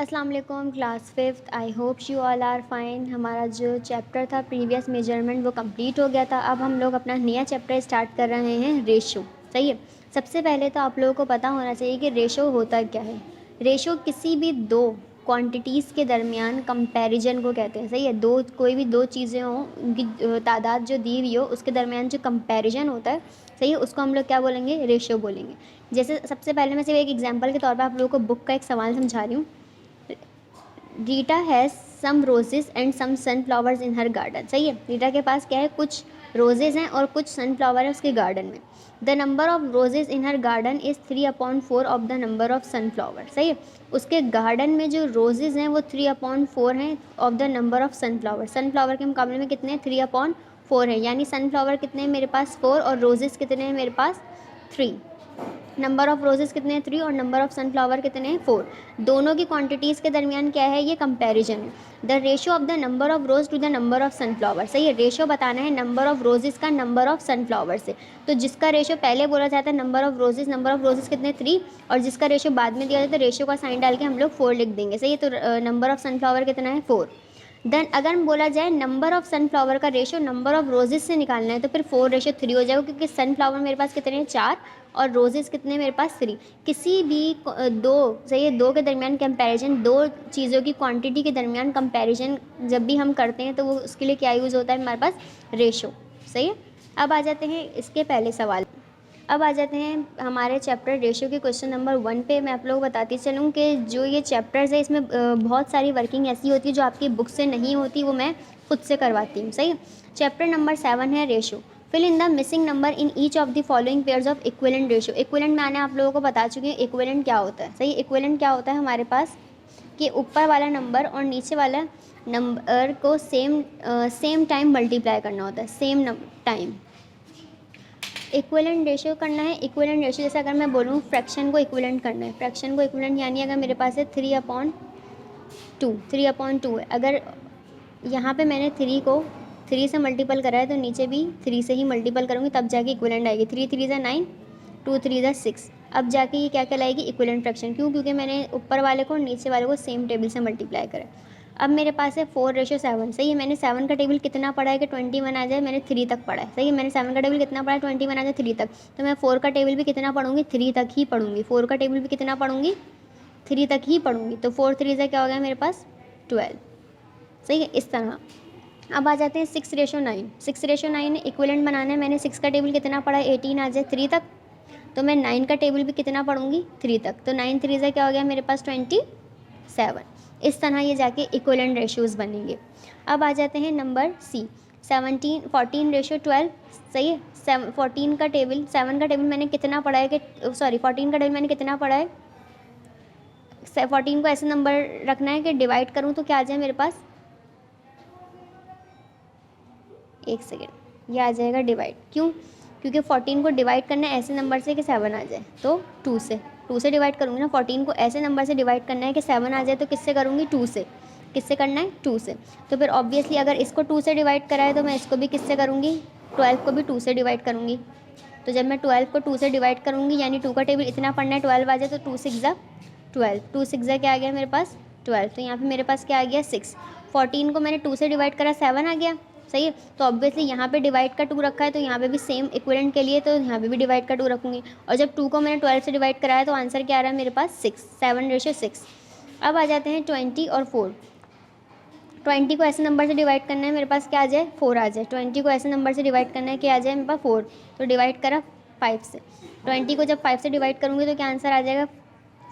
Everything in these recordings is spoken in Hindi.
अस्सलाम वालेकुम class fifth. I hope you all are fine. हमारा जो चैप्टर था प्रीवियस मेजरमेंट वो कंप्लीट हो गया था। अब हम लोग अपना नया चैप्टर स्टार्ट कर रहे हैं, रेशो। सही है। सबसे पहले तो आप लोगों को पता होना चाहिए कि रेशो होता क्या है। रेशो किसी भी दो क्वांटिटीज़ के दरमियान कंपैरिजन को कहते हैं। सही है। कोई भी दो चीज़ें हों, उनकी तादाद जो दी हुई हो उसके दरमियान जो कंपैरिजन होता है, सही है, उसको हम लोग क्या बोलेंगे, रेशो बोलेंगे। जैसे सबसे पहले मैं सिर्फ एक एग्जांपल के तौर पर आप लोगों को बुक का एक सवाल समझा रही हूँ। Rita has some roses and some sunflowers in her garden. सही है। रीटा के पास क्या है, कुछ रोजेज़ हैं और कुछ सनफ्लावर है उसके गार्डन में। The number of roses in her garden is 3/4 of the number of sunflower. सही है। उसके गार्डन में जो रोजेज़ हैं वो 3/4 हैं of the number of sunflower. Sunflower के मुकाबले में कितने हैं, 3/4 है। यानी सनफ्लावर कितने हैं मेरे पास, 4, और रोजेज़ कितने हैं मेरे पास, 3। नंबर ऑफ़ रोजेज़ कितने हैं, 3, और नंबर ऑफ़ सनफ्लावर कितने हैं, 4। दोनों की क्वांटिटीज़ के दरमियान क्या है, ये कंपैरिजन है। The ratio of the number of rose to the number of sunflower. सही है। रेशो बताना है नंबर ऑफ़ रोजेज़ का नंबर ऑफ़ सनफ्लावर से। तो जिसका रेशो पहले बोला जाता है नंबर ऑफ़ रोजेज़ कितने, 3, और जिसका रेशो बाद में दिया जाता है रेशो का साइन डाल के हम लोग 4 लिख देंगे। सही है। तो नंबर ऑफ़ सनफ्लावर कितना है, 4। देन अगर बोला जाए नंबर ऑफ़ सनफ्लावर का रेशो नंबर ऑफ़ रोजेज़ से निकालना है तो फिर 4:3 हो जाएगा, क्योंकि सनफ्लावर मेरे पास कितने हैं, 4, और रोजेज़ कितने मेरे पास, 3। किसी भी दो, सही है, दो के दरमियान कंपैरिजन, दो चीज़ों की क्वांटिटी के दरमियान कंपैरिजन जब भी हम करते हैं तो वो उसके लिए क्या यूज़ होता है हमारे पास, रेशो। सही है। अब आ जाते हैं इसके पहले सवाल। अब आ जाते हैं हमारे चैप्टर रेशियो के क्वेश्चन नंबर 1 पे। मैं आप लोगों को बताती चलूँ कि जो ये चैप्टर्स है इसमें बहुत सारी वर्किंग ऐसी होती है जो आपकी बुक से नहीं होती, वो मैं खुद से करवाती हूँ। सही। चैप्टर नंबर 7 है ratio. Fill in the missing number in each of the following pairs of equivalent ratio. Equivalent मैंने आप लोगों को बता चुकी हूँ इक्विवेलेंट क्या होता है। सही। इक्विवेलेंट क्या होता है हमारे पास कि ऊपर वाला नंबर और नीचे वाला नंबर को सेम टाइम मल्टीप्लाई करना होता है, सेम टाइम। इक्विवेलेंट रेशियो करना है। इक्विवेलेंट रेशियो जैसे अगर मैं बोलूँ फ्रैक्शन को इक्विवेलेंट करना है, फ्रैक्शन को इक्विवेलेंट यानी अगर मेरे पास है 3/2 है। अगर यहाँ पे मैंने 3 को 3 से मल्टीपल करा है तो नीचे भी 3 से ही मल्टीपल करूँगी, तब जाके इक्विवेलेंट आएगी। 3 3 ज़ा 9, 2 3 ज़ा 6। अब जाके ये क्या कहलाएगी, इक्विवेलेंट फ्रैक्शन। क्यों, क्योंकि मैंने ऊपर वाले को और नीचे वाले को सेम टेबल से मल्टीप्लाई करा है। अब मेरे पास है 4:7। सही है। मैंने 7 का टेबल कितना पढ़ा है कि 21 आ जाए, मैंने 3 तक पढ़ा है। सही है। मैंने 7 का टेबल कितना पढ़ा है, 21 आ जाए 3 तक। तो मैं 4 का टेबल भी कितना पढ़ूंगी, 3 तक ही पढ़ूंगी। 4 का टेबल भी कितना पढ़ूंगी, 3 तक ही पढ़ूंगी। तो 4 3 से क्या हो गया मेरे पास, 12। सही है। इस तरह अब आ जाते हैं 6:9। 6:9 इक्विवेलेंट बनाना है। मैंने 6 का टेबल कितना पढ़ा है, 18 आ जाए 3 तक। तो मैं 9 का टेबल भी कितना पढ़ूंगी, 3 तक। तो 9 3 से क्या हो गया मेरे पास, 27। इस तरह ये जाके इक्विवेलेंट रेशियोज़ बनेंगे। अब आ जाते हैं नंबर सी, 14:12। सही है। 14 का टेबल, 7 का टेबल मैंने कितना पढ़ा है कि 14 का टेबल मैंने कितना पढ़ा है, 14 को ऐसे नंबर रखना है कि डिवाइड करूँ तो क्या आ जाए मेरे पास, एक सेकेंड, ये आ जाएगा डिवाइड। क्यों, क्योंकि 14 को डिवाइड करना है ऐसे नंबर से कि 7 आ जाए, तो 2 से डिवाइड करूँगी ना। 14 को ऐसे नंबर से डिवाइड करना है कि 7 आ जाए, तो किससे करूँगी, 2 से। किससे करना है, 2 से। तो फिर ऑब्वियसली अगर इसको 2 से डिवाइड करा है तो मैं इसको भी किससे करूँगी, 12 को भी 2 से डिवाइड करूँगी। तो जब मैं 12 को 2 से डिवाइड करूँगी यानी 2 का टेबल इतना पढ़ना है, 12 आ जाए, तो 2 6 ज़ा 12, 2 6 ज़ा क्या आ गया मेरे पास, 12। तो यहाँ पे मेरे पास क्या आ गया, 6। 14 को मैंने 2 से डिवाइड करा, 7 आ गया। सही है। तो ऑब्वियसली यहाँ पे डिवाइड का 2 रखा है तो यहाँ पे भी सेम इक्विवेलेंट के लिए तो यहाँ पे भी डिवाइड का 2 रखूँगी। और जब 2 को मैंने 12 से डिवाइड कराया तो आंसर क्या आ रहा है मेरे पास, 6, 7:6। अब आ जाते हैं 20 और 4। 20 को ऐसे नंबर से डिवाइड करना है, मेरे पास क्या आ जाए, 4 आ जाए। 20 को ऐसे नंबर से डिवाइड करना है, क्या आ जाए मेरे पास, 4। तो डिवाइड करा 5 से। 20 को जब 5 से डिवाइड करूँगी तो क्या आंसर आ जाएगा,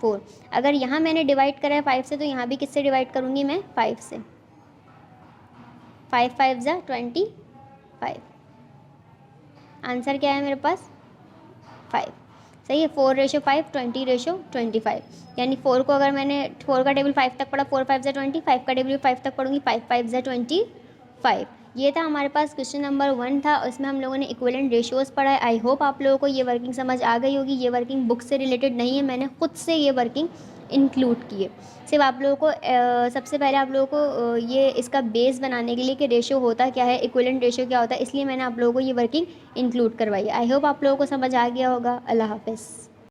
4। अगर यहाँ मैंने डिवाइड करा है 5 से तो यहाँ भी किससे डिवाइड करूँगी मैं, 5 से। 5 5 ज़ा 25। आंसर क्या है मेरे पास, 5। सही है। 4:5, 20:25। यानी 4 को अगर मैंने 4 का टेबल 5 तक पढ़ा, 4 5 ज़ा 20, 5 का टेबल भी 5 तक पढ़ूंगी, 5 5 ज़ा 25। ये था हमारे पास क्वेश्चन नंबर 1 था। इसमें हम लोगों ने इक्विवेलेंट रेशियोज़ पढ़ा है। आई होप आप लोगों को ये वर्किंग समझ आ गई होगी। ये वर्किंग बुक से रिलेटेड नहीं है, मैंने खुद से ये वर्किंग इंक्लूड की है। सिर्फ आप लोगों को सबसे पहले आप लोगों को ये इसका बेस बनाने के लिए कि रेशियो होता क्या है, इक्विवेलेंट रेशियो क्या होता है, इसलिए मैंने आप लोगों को ये वर्किंग इंक्लूड करवाई है। आई होप आप लोगों को समझ आ गया होगा। अल्लाह हाफ़िज़।